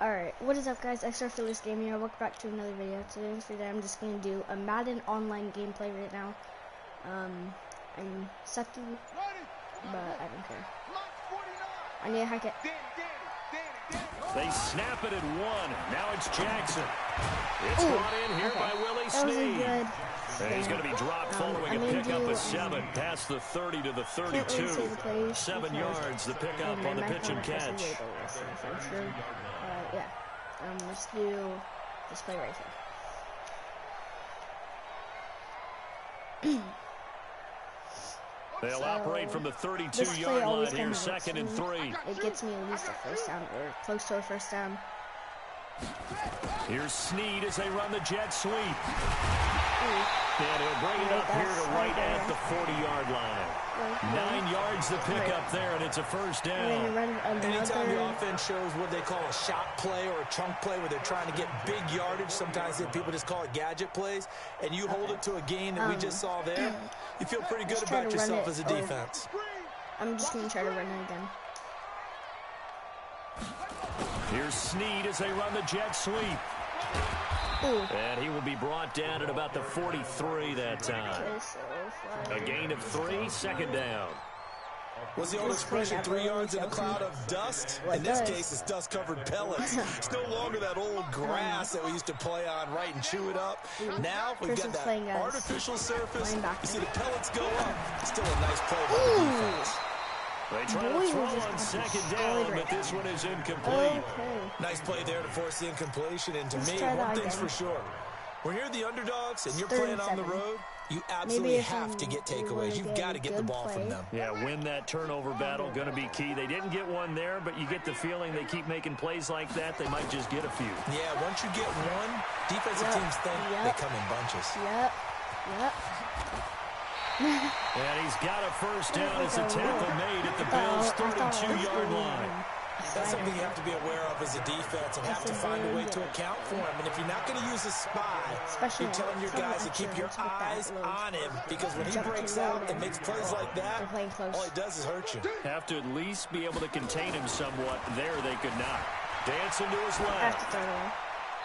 Alright, what is up guys, XR Phillies Gaming here. Welcome back to another video. Today I'm just going to do a Madden online gameplay right now. I'm sucky, but I don't care. I need to hack it. They snap it at one. Now it's Jackson. It's brought in here by Willie Snead. And he's going to be dropped following a pickup of 7 past the 30 to the 32. 7 yards, the pickup on the pitch and catch. Yeah, let's do this play right here. They'll operate from the 32-yard line here, 2nd and 3. It gets me at least a first down, or close to a first down. Here's Snead as they run the jet sweep. And he'll bring it up here to right at the 40-yard line. 9 yards the pickup there, and it's a first down. Anytime the offense shows what they call a shot play or a chunk play where they're trying to get big yardage, sometimes people just call it gadget plays, and you hold it to a gain that we just saw there, you feel pretty good about yourself as a defense. I'm just going to try to run it again. Here's Snead as they run the jet sweep. And he will be brought down at about the 43 that time. A gain of 3, 2nd down. What's the old expression, 3 yards in a cloud of dust? In this case, it's dust-covered pellets. It's no longer that old grass that we used to play on, right, and chew it up. Now we've got that artificial surface. You see the pellets go up. Still a nice play by the defense. They try to throw on 2nd down, but this one is incomplete. Nice play there to force the incompletion. And to me, one thing's for sure. When you're the underdogs and you're playing on the road, you absolutely have to get takeaways. You've got to get the ball from them. Yeah, win that turnover battle, going to be key. They didn't get one there, but you get the feeling they keep making plays like that, they might just get a few. Yeah, once you get one, defensive teams think they come in bunches. And he's got a first down as a tackle made at the Bills' 32-yard line. That's something you have to be aware of as a defense and have to find a way to account for him. And if you're not going to use a spy, you're telling your guys to keep your eyes on him, because when he breaks out and makes plays like that, all he does is hurt you. Have to at least be able to contain him somewhat. There they could not. Dancing to his left.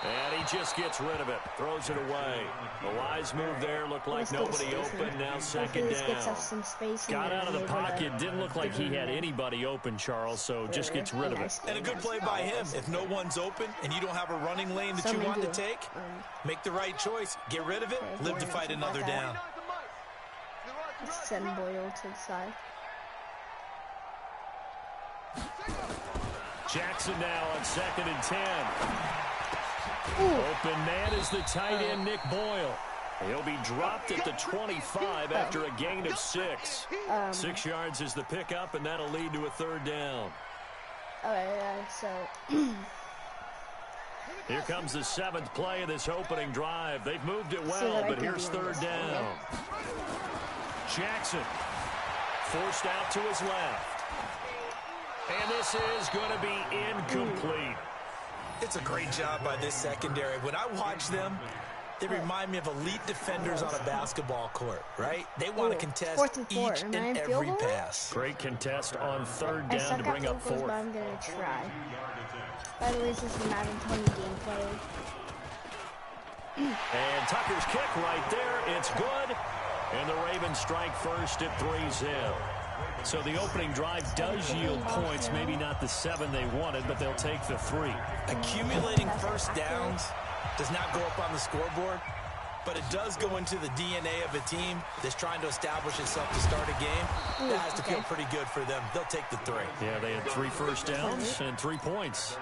And he just gets rid of it. Throws it away. The wise move there. Looked like nobody open. Now 2nd down. Got out of the pocket. Didn't look like he had anybody open, Charles, so just gets rid of it. And a good play by him. If no one's open and you don't have a running lane that you want to take, make the right choice. Get rid of it. Live to fight another down. Send Boyle to the side. Jackson now on 2nd and 10. Open man is the tight end, Nick Boyle. He'll be dropped at the 25 after a gain of 6. 6 yards is the pickup, and that'll lead to a 3rd down. Here comes the 7th play of this opening drive. They've moved it well, but here's 3rd down. Jackson forced out to his left. And this is going to be incomplete. It's a great job by this secondary. When I watch them, they remind me of elite defenders on a basketball court, right? They want to contest each and every pass. Great contest on 3rd down to bring up 4th. But I'm going to try. By the way, this is Madden 20 gameplay. And Tucker's kick right there. It's good. And the Ravens strike first at 3-0. So the opening drive does yield points, maybe not the 7 they wanted, but they'll take the 3. Accumulating first downs does not go up on the scoreboard, but it does go into the DNA of a team that's trying to establish itself to start a game. That has to feel pretty good for them. They'll take the 3. Yeah, they had 3 first downs and 3 points.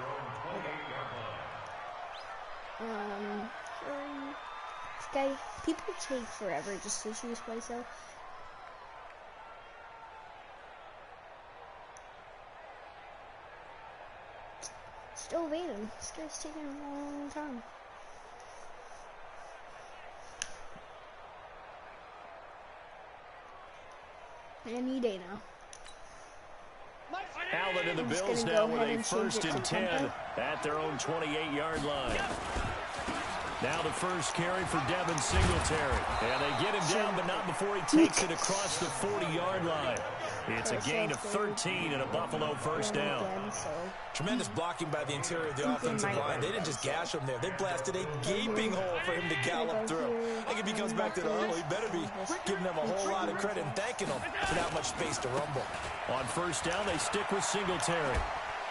This guy, people take forever just to choose play, so. Still waiting. This guy's taking a long time. Any day now. Allen and the Bills now with a 1st and 10 at their own 28-yard line. Now the first carry for Devin Singletary. And they get him down, but not before he takes it across the 40-yard line. It's a gain of 13 and a Buffalo first down. Tremendous blocking by the interior of the offensive line. They didn't just gash him there. They blasted a gaping hole for him to gallop through. I think if he comes back to the huddle, he better be giving them a whole lot of credit and thanking them for that much space to rumble. On first down, they stick with Singletary.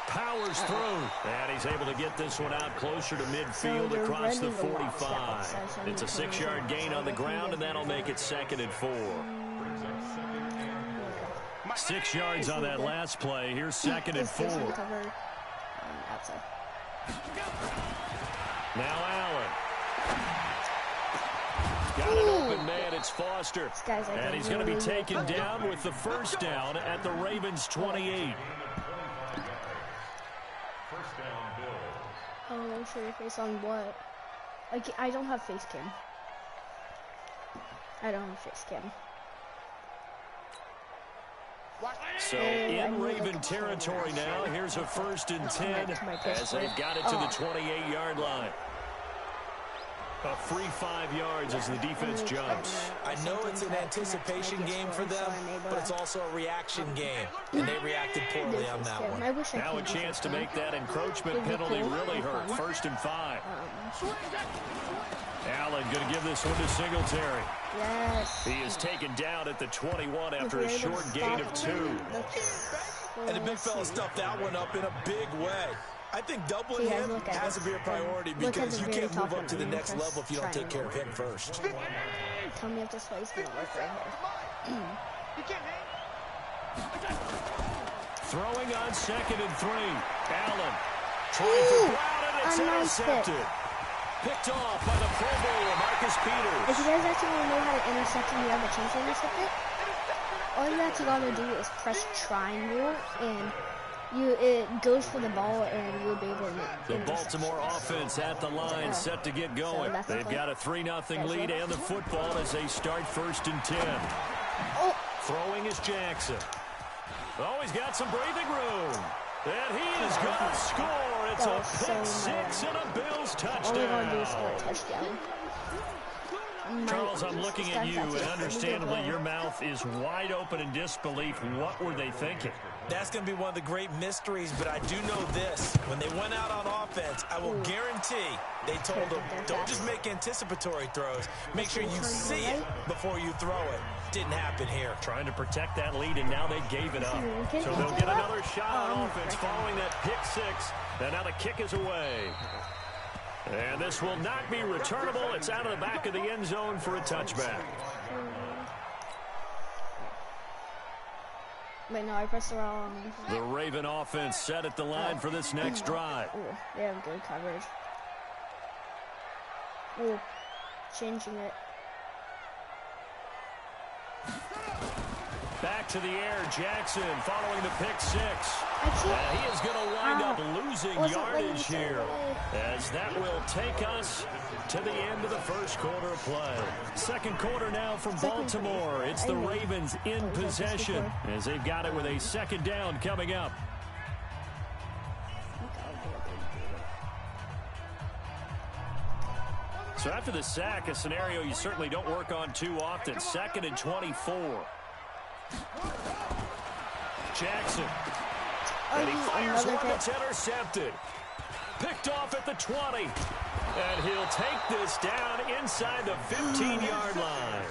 Powers through, and he's able to get this one out closer to midfield across the 45. It's a 6-yard gain on the ground, and that'll make it 2nd and 4. 6 yards on that last play. Here's 2nd and 4. Now Allen. Got an open man. It's Foster. And he's going to be taken down with the first down at the Ravens' 28. Oh, show your face on what? I don't have face cam. I don't have face cam. So in Raven territory now, here's a 1st and 10 as they've got it to the 28-yard line. A free 5 yards as the defense jumps. I know it's an anticipation game for them, but it's also a reaction game, and they reacted poorly on that one. Now a chance to make that encroachment penalty really hurt. 1st and 5. Allen going to give this one to Singletary. Yes. He is taken down at the 21 after a short gain of 2. And the big fella stuffed that one up in a big way. I think doubling him has to be a priority because you can't move up to the next level if you don't take care of him first. Tell me if this play's going to work right here. Throwing on 2nd and 3. Allen trying for Brown, and it's intercepted. Picked off by the Pro Bowler, Marcus Peters. If you guys actually want to know how to intercept and you have a chance to intercept it, all you actually got to do is press triangle and it goes for the ball and you'll be able to the Baltimore offense at the line, set to get going. They've got a 3-0 lead and the football as they start 1st and 10. Oh. Throwing is Jackson. Oh, he's got some breathing room. And he is going to score. It's a pick 6 and a Bills touchdown. All we're going to do is score a touchdown. Charles, I'm looking at you, and understandably, your mouth is wide open in disbelief. What were they thinking? That's going to be one of the great mysteries, but I do know this. When they went out on offense, I will guarantee they told them, don't just make anticipatory throws. Make sure you see it before you throw it. Didn't happen here. Trying to protect that lead, and now they gave it up. So they'll get another shot on offense following that pick 6. And now the kick is away. And this will not be returnable. It's out of the back of the end zone for a touchback. Wait, no, I pressed the wrong. The Raven offense set at the line for this next drive. Ooh, they have good coverage. Ooh, changing it. Back to the air, Jackson following the pick 6. He is going to wind up losing yardage here as that will take us to the end of the first quarter of play. Second quarter now from Baltimore. It's the Ravens in possession as they've got it with a 2nd down coming up. So after the sack, a scenario you certainly don't work on too often. 2nd and 24. Jackson. And he fires one that's intercepted. Picked off at the 20. And he'll take this down inside the 15-yard line.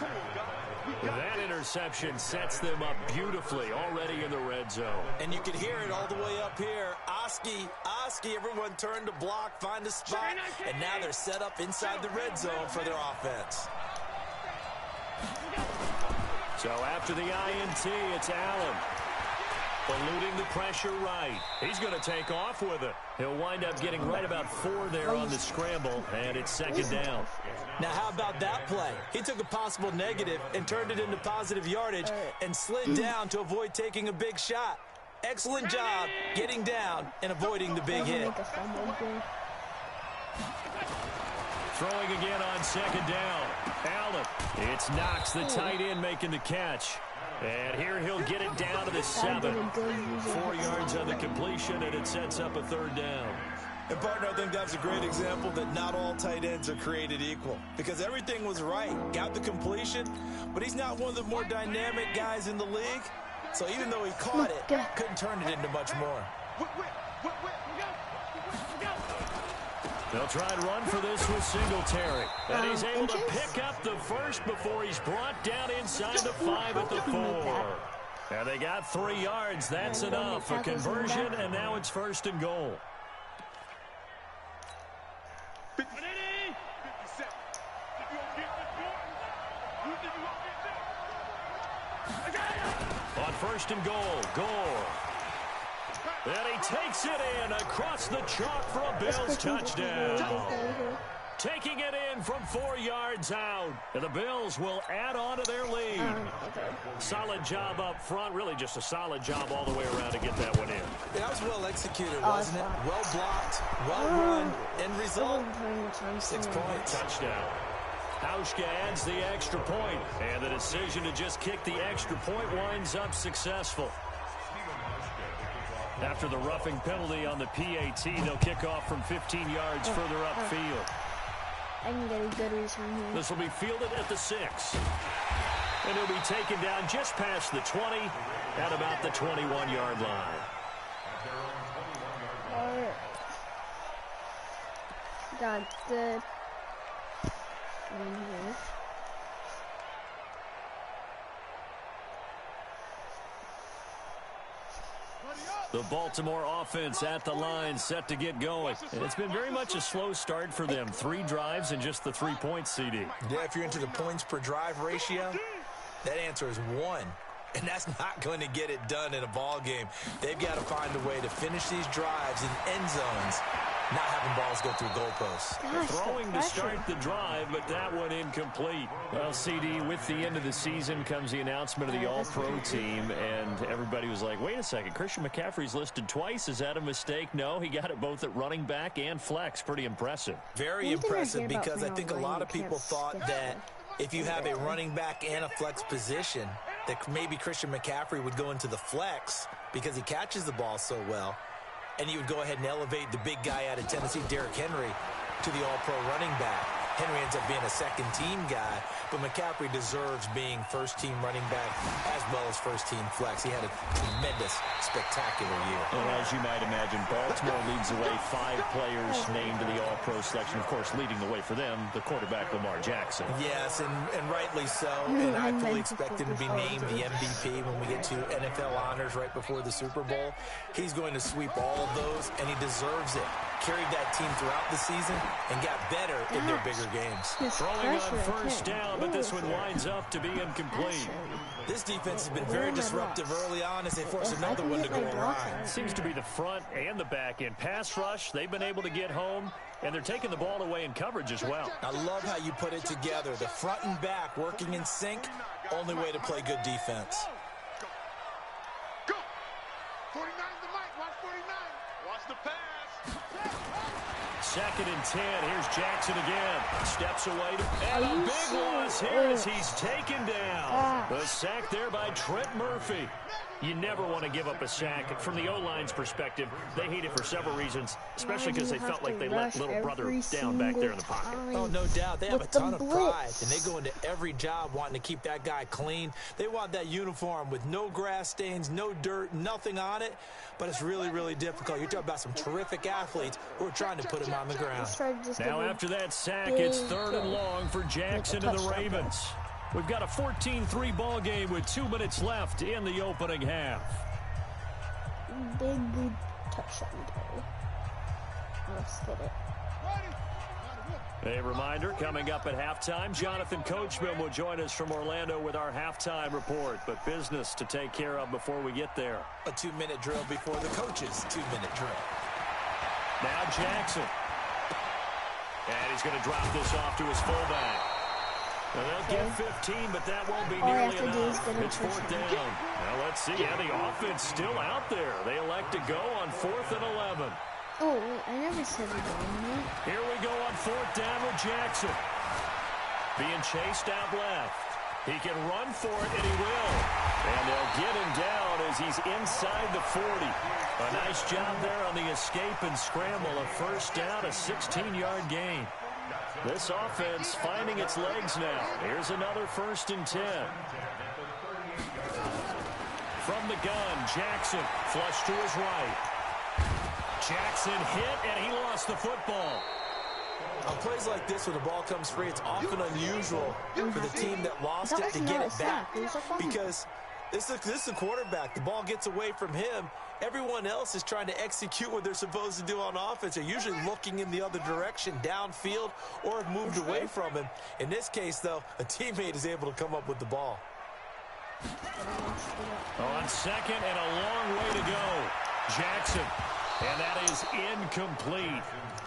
That interception sets them up beautifully already in the red zone. And you can hear it all the way up here. Oski, everyone turned to block, find a spot, and now they're set up inside the red zone for their offense. So after the INT, it's Allen. Eluding the pressure right. He's going to take off with it. He'll wind up getting right about 4 there on the scramble, and it's 2nd down. Now, how about that play? He took a possible negative and turned it into positive yardage and slid down to avoid taking a big shot. Excellent job getting down and avoiding the big hit. Throwing again on 2nd down. Allen. It's Knox, the tight end, making the catch. And here he'll get it down to the 7. 4 yards on the completion, and it sets up a 3rd down. And, partner, I think that's a great example that not all tight ends are created equal. Because everything was right. Got the completion, but he's not one of the more dynamic guys in the league. So even though he caught it, couldn't turn it into much more. They'll try and run for this with Singletary. And he's able to pick up the first before he's brought down inside the 5 at the 4. And they got 3 yards. That's enough. A conversion, and now it's 1st and goal. On 1st and goal, Gore. And he takes it in across the chalk for a Bills touchdown. Taking it in from 4 yards out. And the Bills will add on to their lead. Solid job up front. Really just a solid job all the way around to get that one in. Yeah, that was well executed, wasn't it? Well blocked, well run. End result, 6 points. Touchdown. Hauschka adds the extra point. And the decision to just kick the extra point winds up successful. After the roughing penalty on the PAT, they'll kick off from 15 yards further upfield. I can get a good return here. This will be fielded at the 6. And he'll be taken down just past the 20 at about the 21-yard line. Got good. In here. The Baltimore offense at the line, set to get going. And it's been very much a slow start for them. 3 drives and just the 3 points, CD. Yeah, if you're into the points per drive ratio, that answer is 1. And that's not going to get it done in a ball game. They've got to find a way to finish these drives in end zones, not having balls go through goalposts. Throwing to start the drive, but that one incomplete. Well, CD, with the end of the season comes the announcement of the All-Pro team, and everybody was like, wait a second, Christian McCaffrey's listed twice. Is that a mistake? No, he got it both at running back and flex. Pretty impressive. Very impressive, because I think a lot of people thought that if you have a running back and a flex position, that maybe Christian McCaffrey would go into the flex because he catches the ball so well. And he would go ahead and elevate the big guy out of Tennessee, Derrick Henry, to the all-pro running back. Henry ends up being a second-team guy, but McCaffrey deserves being first-team running back as well as first-team flex. He had a tremendous, spectacular year. And as you might imagine, Baltimore leads the way. 5 players named to the All-Pro selection. Of course, leading the way for them, the quarterback, Lamar Jackson. Yes, and rightly so. And I fully expect him to be named the MVP when we get to NFL honors right before the Super Bowl. He's going to sweep all of those, and he deserves it. Carried that team throughout the season and got better in their bigger games. Throwing on first down, but this one winds up to be incomplete. This defense has been very disruptive early on as they force another one to go awry. Seems to be the front and the back end. Pass rush, they've been able to get home, and they're taking the ball away in coverage as well. I love how you put it together. The front and back working in sync, only way to play good defense. Go! 49 the mic, watch 49. Watch the pass. 2nd and 10. Here's Jackson again. Steps away. And a big loss here as he's taken down. The sack there by Trent Murphy. You never want to give up a sack. From the O-line's perspective, they hate it for several reasons, especially because they felt like they let little brother down back there in the pocket. Oh, no doubt. They have a ton of pride, and they go into every job wanting to keep that guy clean. They want that uniform with no grass stains, no dirt, nothing on it, but it's really, really difficult. You're talking about some terrific athletes who are trying to put him on the ground. Now, after that sack, it's 3rd and long for Jackson and the Ravens. We've got a 14-3 ball game with 2 minutes left in the opening half. Big touchdown play. Let's get it. A reminder, coming up at halftime, Jonathan Coachman will join us from Orlando with our halftime report. But business to take care of before we get there. A 2-minute drill before the coach's 2-minute drill. Now Jackson. And he's going to drop this off to his fullback. Well, they'll get 15, but that won't be nearly enough. It's 4th down. Well, let's see. Yeah, the offense still out there. They elect to go on 4th and 11. Oh, wait, I never said it on. Here we go on 4th down with Jackson. Being chased out left. He can run for it, and he will. And they'll get him down as he's inside the 40. A nice job there on the escape and scramble. A first down, a 16-yard gain. This offense finding its legs now. Here's another 1st and 10. From the gun, Jackson flush to his right. Jackson hit, and he lost the football. On plays like this where the ball comes free, it's often unusual for the team that lost it to get it back. Because this is a quarterback. The ball gets away from him. Everyone else is trying to execute what they're supposed to do on offense. They're usually looking in the other direction, downfield, or have moved away from him. In this case, though, a teammate is able to come up with the ball. On second and a long way to go. Jackson. And that is incomplete.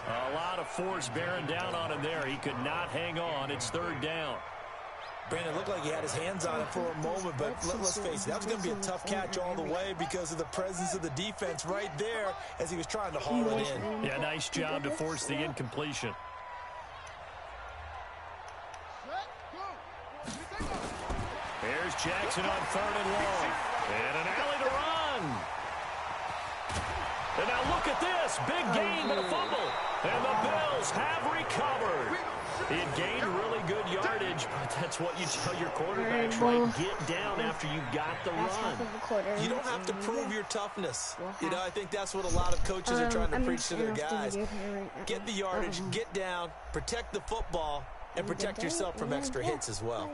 A lot of force bearing down on him there. He could not hang on. It's 3rd down. Brandon, looked like he had his hands on it for a moment, but let's face it, that was going to be a tough catch all the way because of the presence of the defense right there as he was trying to haul it in. Yeah, nice job to force the incompletion. Here's Jackson on 3rd and long. And an alley to run. And now look at this. Big gain but a fumble. And the Bills have recovered. He had gained really good yardage, but that's what you tell your quarterbacks, right? Get down after you got the run. You don't have to prove your toughness. You know, I think that's what a lot of coaches are trying to preach to their guys. Get the yardage, get down, protect the football, and protect yourself from extra hits as well.